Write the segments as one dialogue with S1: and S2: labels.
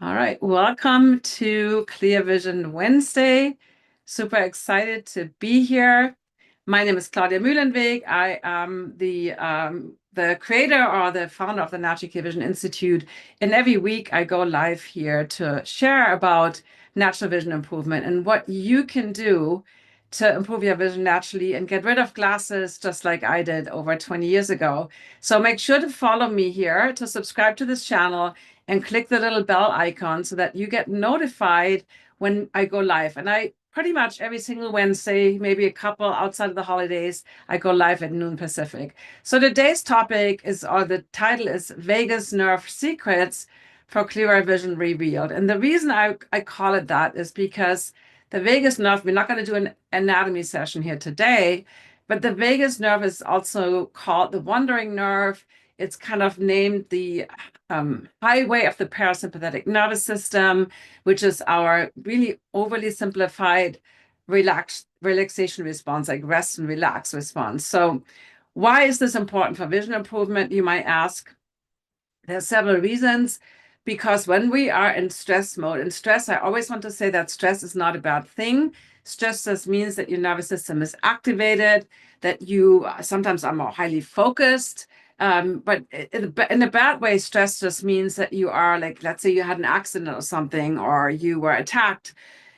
S1: All right, welcome to Clear Vision Wednesday. Super excited to be here. My name is Claudia Mühlenweg. I am the creator or the founder of the Natural Clear Vision Institute. And every week I go live here to share about natural vision improvement and what you can do to improve your vision naturally and get rid of glasses just like I did over 20 years ago. So make sure to follow me here, to subscribe to this channel, and click the little bell icon so that you get notified when I go live. And I pretty much every single Wednesday, maybe a couple outside of the holidays, I go live at noon Pacific. So today's topic is, or the title is Vagus Nerve Secrets for Clearer Vision Revealed. And the reason I call it that is because the vagus nerve, we're not going to do an anatomy session here today, but the vagus nerve is also called the wandering nerve. It's kind of named the highway of the parasympathetic nervous system, which is our really overly simplified relaxation response, like rest and relax response. So why is this important for vision improvement, you might ask? There's several reasons. Because when we are in stress mode, and stress, I always want to say that stress is not a bad thing. Stress just means that your nervous system is activated, that you sometimes are more highly focused. But in a bad way, stress just means that you are like, let's say you had an accident or something, or you were attacked,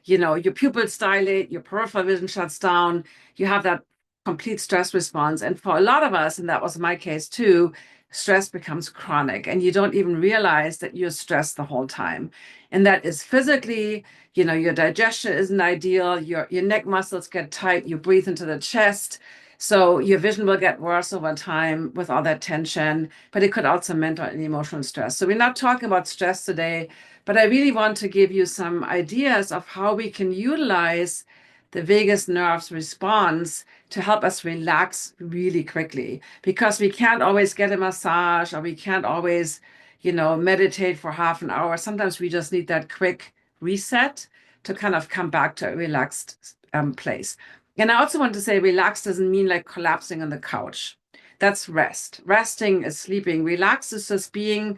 S1: your pupils dilate, your peripheral vision shuts down, you have that complete stress response. And for a lot of us, and that was my case too, stress becomes chronic and you don't even realize that you're stressed the whole time. And that is physically, your digestion isn't ideal, your neck muscles get tight, you breathe into the chest. So your vision will get worse over time with all that tension, but it could also mental and emotional stress. So we're not talking about stress today, but I really want to give you some ideas of how we can utilize the vagus nerve's response to help us relax really quickly, because we can't always get a massage or we can't always, meditate for half an hour. Sometimes we just need that quick reset to kind of come back to a relaxed place. And I also want to say relax doesn't mean like collapsing on the couch. That's rest. Resting is sleeping. Relax is just being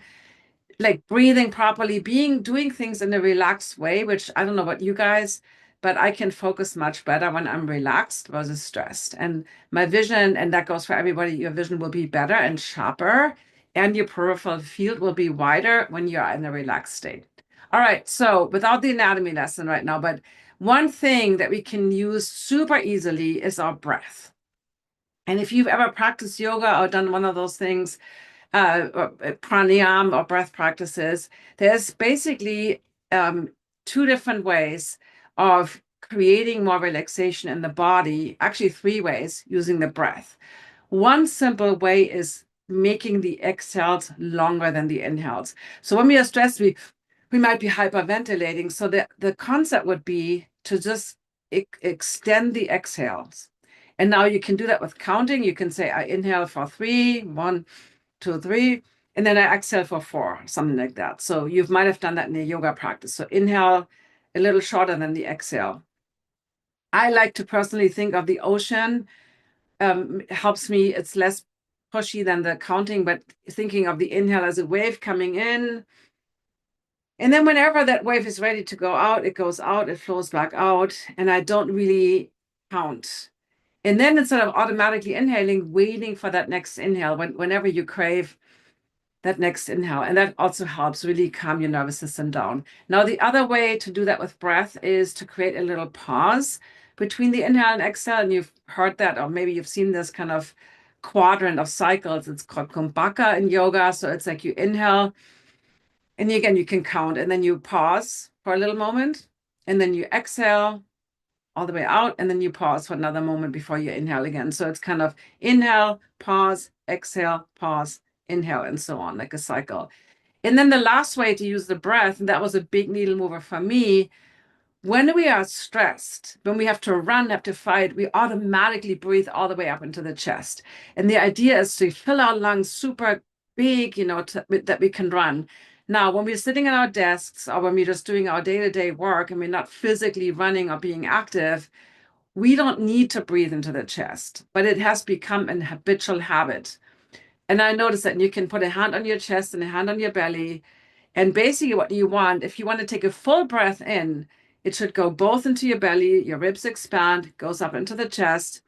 S1: like breathing properly, doing things in a relaxed way, which I don't know about you guys, but I can focus much better when I'm relaxed versus stressed. And my vision, and that goes for everybody, your vision will be better and sharper, and your peripheral field will be wider when you're in a relaxed state. All right, so without the anatomy lesson right now, but one thing that we can use super easily is our breath. And if you've ever practiced yoga or done one of those things, pranayama or breath practices, there's basically two different ways of creating more relaxation in the body, actually three ways using the breath. One simple way is making the exhales longer than the inhales. So when we are stressed, we might be hyperventilating. So the concept would be to just extend the exhales. And now you can do that with counting. You can say, I inhale for 3, 1, 2, 3, and then I exhale for 4, something like that. So you might have done that in a yoga practice. So inhale a little shorter than the exhale. I like to personally think of the ocean. Helps me. It's less pushy than the counting, but thinking of the inhale as a wave coming in. And then whenever that wave is ready to go out, it goes out, it flows back out, and I don't really count. And then instead of automatically inhaling, waiting for that next inhale, whenever you crave that next inhale. And that also helps really calm your nervous system down. Now, the other way to do that with breath is to create a little pause between the inhale and exhale. And you've heard that, or maybe you've seen this kind of quadrant of cycles. It's called kumbhaka in yoga. So it's like you inhale, and again, you can count, and then you pause for a little moment, and then you exhale all the way out, and then you pause for another moment before you inhale again. So it's kind of inhale, pause, pause, inhale, and so on, like a cycle. And then the last way to use the breath, and that was a big needle mover for me, when we are stressed, when we have to run, have to fight, we automatically breathe all the way up into the chest. And the idea is to fill our lungs super big, that we can run. Now, when we're sitting at our desks or when we're just doing our day-to-day work and we're not physically running or being active, we don't need to breathe into the chest, but it has become an habitual habit. And I noticed that you can put a hand on your chest and a hand on your belly, And basically what you want, if you want to take a full breath in, it should go both into your belly, your ribs expand, goes up into the chest.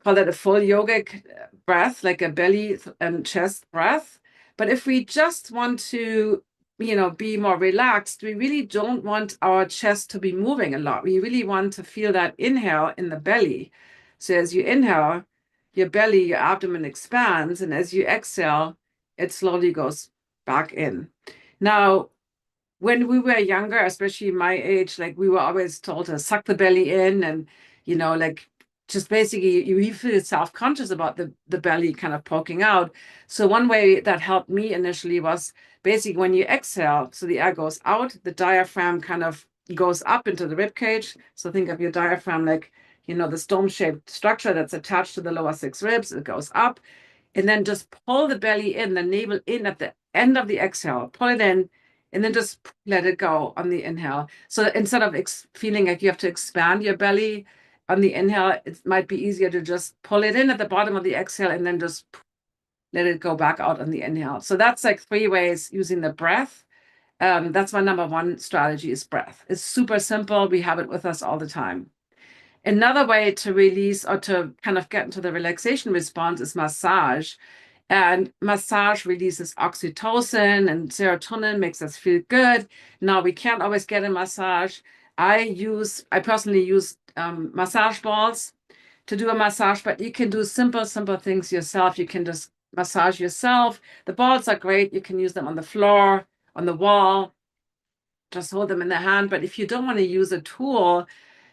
S1: Call that a full yogic breath, like a belly and chest breath. But if we just want to, be more relaxed, we really don't want our chest to be moving a lot. We really want to feel that inhale in the belly. So as you inhale, your belly, your abdomen expands, and as you exhale, it slowly goes back in. Now, when we were younger, especially my age, like we were always told to suck the belly in and, like just basically you feel self-conscious about the belly kind of poking out. So one way that helped me initially was basically when you exhale, so the air goes out, the diaphragm kind of goes up into the rib cage. So think of your diaphragm like, the dome-shaped structure that's attached to the lower six ribs. It goes up and then just pull the belly in, the navel in at the end of the exhale, pull it in, and then just let it go on the inhale. So instead of feeling like you have to expand your belly on the inhale, it might be easier to just pull it in at the bottom of the exhale and then just let it go back out on the inhale. So that's like 3 ways using the breath. That's my number one strategy is breath. It's super simple. We have it with us all the time. Another way to release or to kind of get into the relaxation response is massage. And massage releases oxytocin and serotonin, makes us feel good. Now, we can't always get a massage. I personally use massage balls to do a massage, but you can do simple things yourself. You can just massage yourself. The balls are great. You can use them on the floor, on the wall, just hold them in the hand. But if you don't want to use a tool,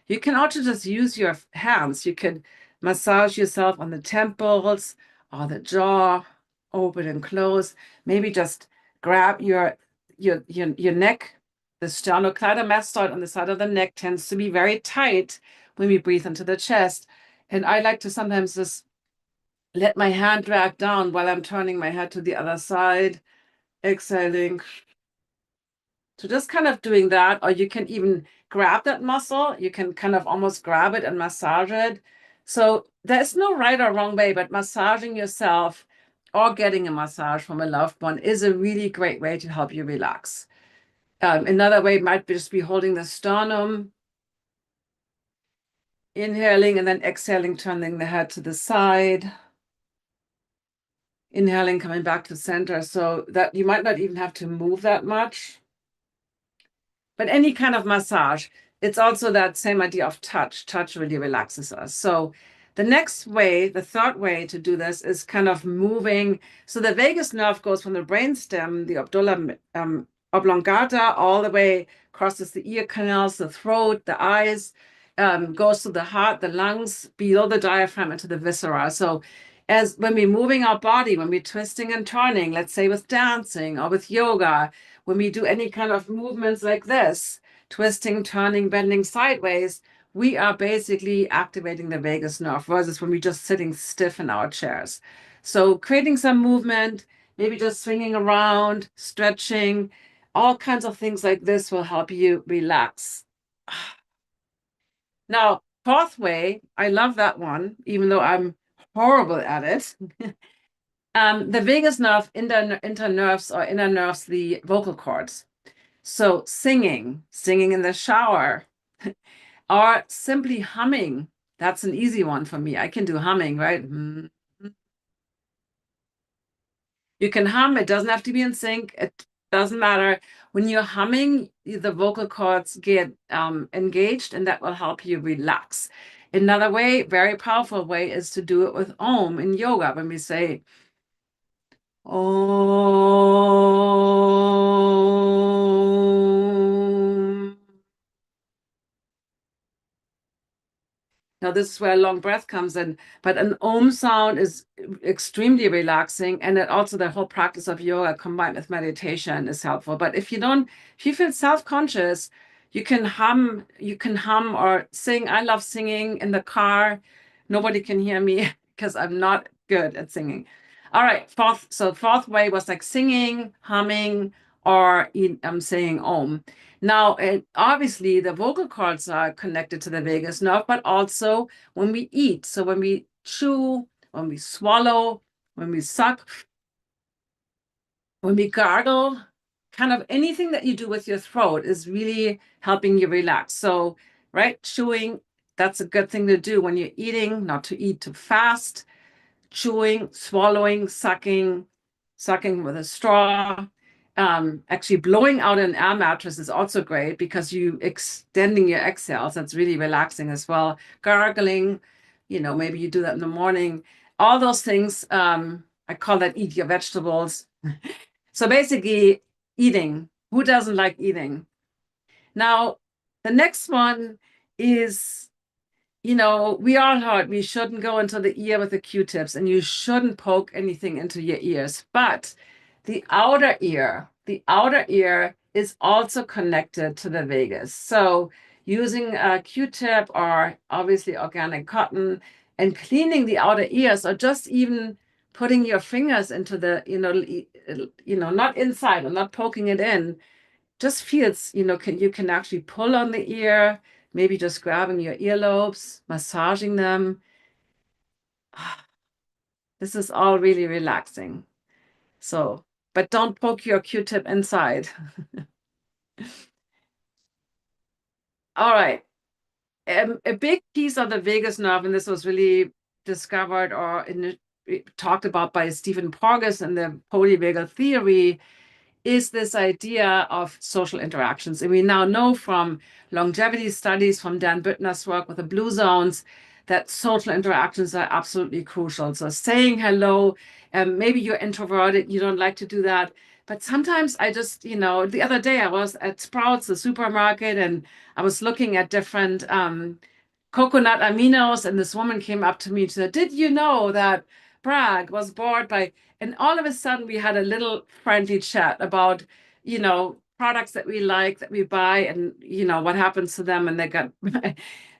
S1: you can also just use your hands. You could massage yourself on the temples or the jaw, open and close. Maybe just grab your neck. The sternocleidomastoid on the side of the neck tends to be very tight when we breathe into the chest. And I like to sometimes just let my hand drag down while I'm turning my head to the other side, exhaling. So just kind of doing that, or you can even grab that muscle. You can kind of almost grab it and massage it. So there's no right or wrong way, but massaging yourself or getting a massage from a loved one is a really great way to help you relax. Another way might just be holding the sternum, inhaling and then exhaling, turning the head to the side. Inhaling, coming back to center, so that you might not even have to move that much. But any kind of massage, it's also that same idea of touch. Touch really relaxes us. So the next way, the third way to do this is kind of moving. So the vagus nerve goes from the brainstem, the oblongata, all the way crosses the ear canals, the throat, the eyes, goes to the heart, the lungs, below the diaphragm into the viscera. So as when we're moving our body, when we're twisting and turning, let's say with dancing or with yoga, when we do any kind of movements like this, twisting, turning, bending sideways, we are basically activating the vagus nerve versus when we're just sitting stiff in our chairs. So creating some movement, maybe just swinging around, stretching, all kinds of things like this will help you relax. Now, fourth way, I love that one, even though I'm horrible at it. The vagus nerve internerves or inner nerves the vocal cords. So singing in the shower, or simply humming. That's an easy one for me. I can do humming, right? You can hum. It doesn't have to be in sync. It doesn't matter. When you're humming, the vocal cords get engaged, and that will help you relax. Another way, very powerful way, is to do it with Om in yoga when we say Om. Now, this is where a long breath comes in, but an Om sound is extremely relaxing. And it also, the whole practice of yoga combined with meditation is helpful. But if you feel self-conscious, you can hum or sing. I love singing in the car. Nobody can hear me because I'm not good at singing. All right, fourth way was like singing, humming, or saying Om. Now, obviously, the vocal cords are connected to the vagus nerve, but also when we eat. So when we chew, when we swallow, when we suck, when we gargle, kind of anything that you do with your throat is really helping you relax. So, right, chewing, that's a good thing to do when you're eating, not to eat too fast. Chewing, swallowing, sucking with a straw. Actually, blowing out an air mattress is also great because you extending your exhales. That's really relaxing as well. Gargling, maybe you do that in the morning. All those things, I call that eat your vegetables. So basically, eating. Who doesn't like eating? Now, the next one is, we all heard we shouldn't go into the ear with the Q-tips and you shouldn't poke anything into your ears. But the outer ear is also connected to the vagus. So using a Q-tip or obviously organic cotton and cleaning the outer ears, or just even putting your fingers into the, not inside or not poking it in, just feels, you can actually pull on the ear, maybe just grabbing your earlobes, massaging them. This is all really relaxing. So, but don't poke your Q-tip inside. All right. A big piece of the vagus nerve, and this was really discovered or talked about by Stephen Porges in the polyvagal theory, is this idea of social interactions. And we now know from longevity studies from Dan Bittner's work with the blue zones that social interactions are absolutely crucial. So saying hello, maybe you're introverted, you don't like to do that. But sometimes I just, the other day I was at Sprouts, the supermarket, and I was looking at different coconut aminos, and this woman came up to me and said, "Did you know that Bragg was bored by," and all of a sudden we had a little friendly chat about, products that we like, that we buy, and, what happens to them and they got,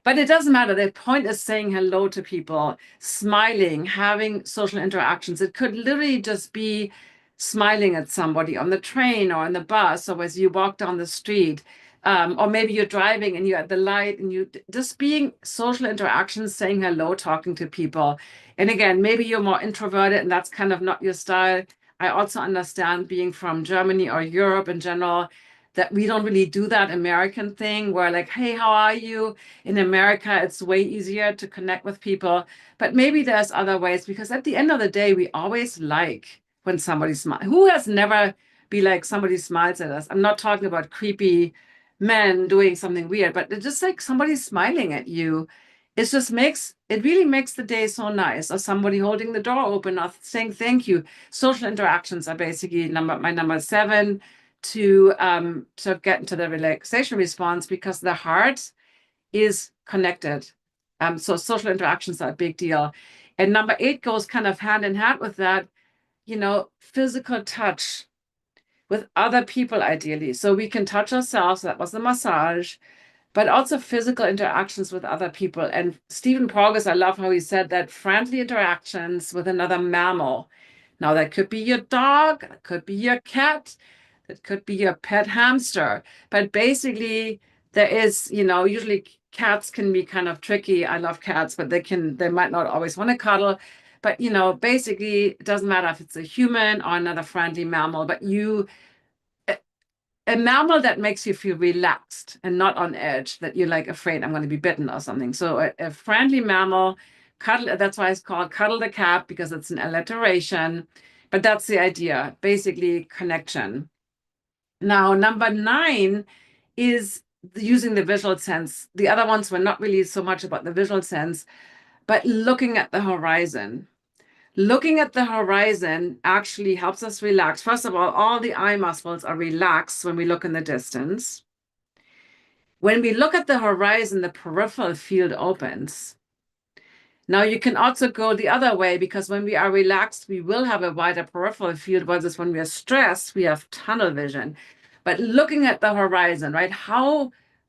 S1: but it doesn't matter. The point is saying hello to people, smiling, having social interactions. It could literally just be smiling at somebody on the train or on the bus or as you walk down the street. Or maybe you're driving and you're at the light and you just being social interactions, saying hello, talking to people. And again, maybe you're more introverted and that's kind of not your style. I also understand, being from Germany or Europe in general, that we don't really do that American thing where, like, hey, how are you? In America, it's way easier to connect with people. But maybe there's other ways, because at the end of the day, we always like when somebody smiles. Who has never be like somebody smiles at us? I'm not talking about creepy men doing something weird, but it's just like somebody smiling at you. It really makes the day so nice. Or somebody holding the door open or saying thank you. Social interactions are basically my number 7 to get into the relaxation response, because the heart is connected. So social interactions are a big deal. And number 8 goes kind of hand in hand with that, physical touch with other people, ideally. So we can touch ourselves, that was the massage, but also physical interactions with other people. And Stephen Porges, I love how he said that friendly interactions with another mammal. Now, that could be your dog, that could be your cat, that could be your pet hamster. But basically, there is, usually cats can be kind of tricky. I love cats, but they might not always want to cuddle. But, basically, it doesn't matter if it's a human or another friendly mammal, but a mammal that makes you feel relaxed and not on edge, that you're like afraid I'm going to be bitten or something. So a friendly mammal, cuddle, that's why it's called Cuddle the Cat, because it's an alliteration. But that's the idea, basically connection. Now, number 9 is using the visual sense. The other ones were not really so much about the visual sense, but looking at the horizon. Looking at the horizon actually helps us relax. First of all the eye muscles are relaxed when we look in the distance. When we look at the horizon, the peripheral field opens. Now you can also go the other way, because when we are relaxed, we will have a wider peripheral field, whereas when we are stressed, we have tunnel vision. But looking at the horizon, right?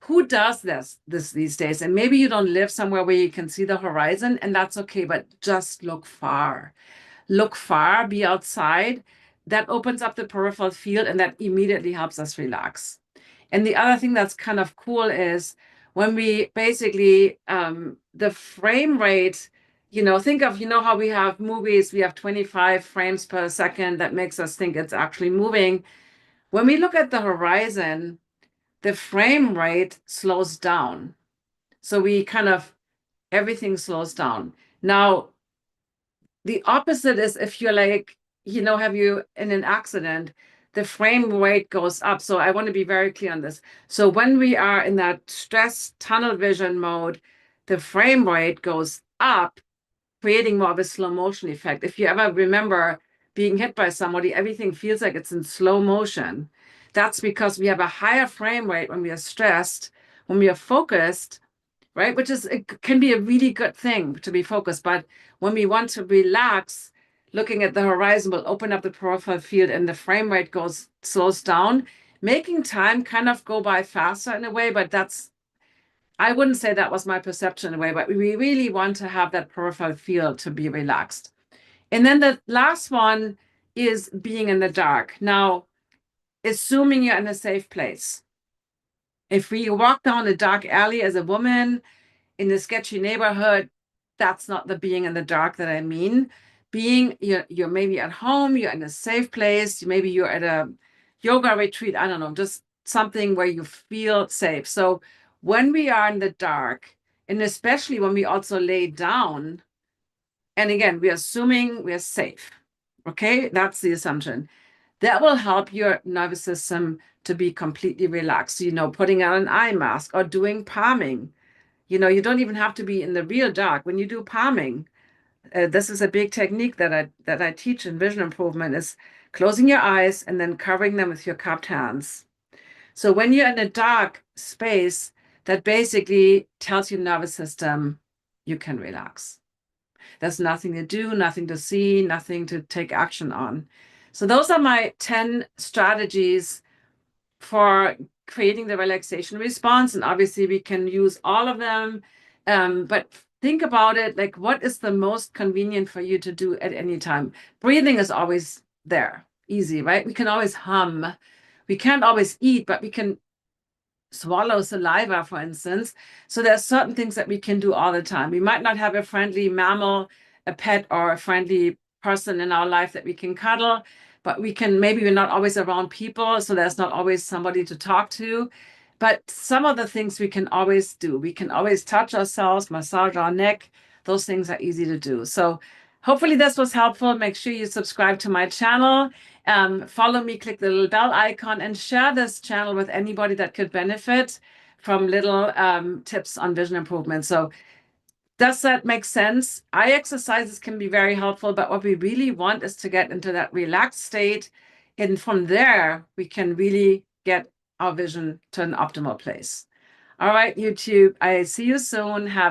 S1: Who does this these days? And maybe you don't live somewhere where you can see the horizon, and that's okay, but just look far. Look far, be outside. That opens up the peripheral field, and that immediately helps us relax. And the other thing that's kind of cool is when we basically, the frame rate, think of, how we have movies, we have 25 frames per second that makes us think it's actually moving. When we look at the horizon, the frame rate slows down. So everything slows down. Now, the opposite is if you're like, have you in an accident, the frame rate goes up. So I want to be very clear on this. So when we are in that stress tunnel vision mode, the frame rate goes up, creating more of a slow motion effect. If you ever remember being hit by somebody, everything feels like it's in slow motion. That's because we have a higher frame rate when we are stressed, when we are focused, right? It can be a really good thing to be focused. But when we want to relax, looking at the horizon will open up the peripheral field and the frame rate slows down, making time kind of go by faster in a way. But I wouldn't say that was my perception in a way, but we really want to have that peripheral field to be relaxed. And then the last one is being in the dark. Now, assuming you're in a safe place. If we walk down a dark alley as a woman in a sketchy neighborhood, that's not the being in the dark that I mean. You're maybe at home, you're in a safe place, maybe you're at a yoga retreat, I don't know, just something where you feel safe. So when we are in the dark, and especially when we also lay down, and again, we're assuming we're safe. Okay, that's the assumption. That will help your nervous system to be completely relaxed. Putting on an eye mask or doing palming. You don't even have to be in the real dark. When you do palming, this is a big technique that I teach in vision improvement is closing your eyes and then covering them with your cupped hands. So when you're in a dark space, that basically tells your nervous system you can relax. There's nothing to do, nothing to see, nothing to take action on. So those are my 10 strategies for creating the relaxation response. And obviously we can use all of them. But think about it, like what is the most convenient for you to do at any time? Breathing is always there, easy, right? We can always hum. We can't always eat, but we can swallow saliva, for instance. So there's certain things that we can do all the time. We might not have a friendly mammal, a pet, or a friendly person in our life that we can cuddle, but maybe we're not always around people, so there's not always somebody to talk to. But some of the things we can always do. We can always touch ourselves, massage our neck. Those things are easy to do. So hopefully this was helpful. Make sure you subscribe to my channel. Follow me, click the little bell icon, and share this channel with anybody that could benefit from little tips on vision improvement. So does that make sense? Eye exercises can be very helpful, but what we really want is to get into that relaxed state. And from there, we can really get our vision to an optimal place. All right, YouTube, I see you soon. Have